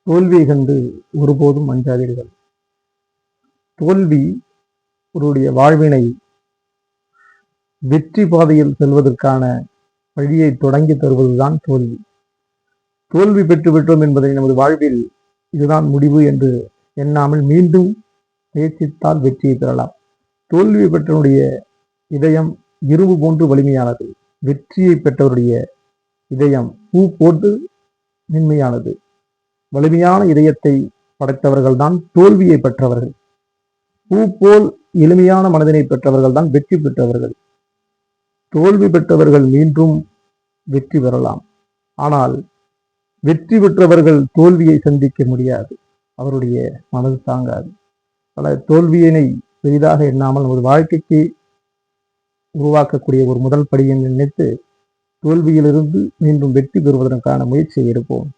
தோல்வியை கண்டு ஒருபோதும் அஞ்சாதீர்கள். தோல்வி அவருடைய வாழ்வினை வெற்றி பாதையில் செல்வதற்கான வழியை தொடங்கி தருவதுதான் தோல்வி. தோல்வி பெற்று விட்டோம் என்பதை நமது வாழ்வில் இதுதான் முடிவு என்று எண்ணாமல் மீண்டும் முயற்சித்தால் வெற்றியை பெறலாம். தோல்வி பெற்றவருடைய இதயம் இரும்பு போன்று வலிமையானது. வெற்றியை பெற்றவருடைய இதயம் பூ போட்டு மென்மையானது. வலிமையான இதயத்தை படைத்தவர்கள் தான் தோல்வியை பெற்றவர்கள். பூ போல் எளிமையான மனதினை பெற்றவர்கள் தான் வெற்றி பெற்றவர்கள். தோல்வி பெற்றவர்கள் மீண்டும் வெற்றி பெறலாம். ஆனால் வெற்றி பெற்றவர்கள் தோல்வியை சந்திக்க முடியாது. அவருடைய மனது தாங்காது. பல தோல்வியினை பெரிதாக எண்ணாமல் நமது வாழ்க்கைக்கு உருவாக்கக்கூடிய ஒரு முதல் படியை நினைத்து தோல்வியிலிருந்து மீண்டும் வெற்றி பெறுவதற்கான முயற்சியை எடுப்போம்.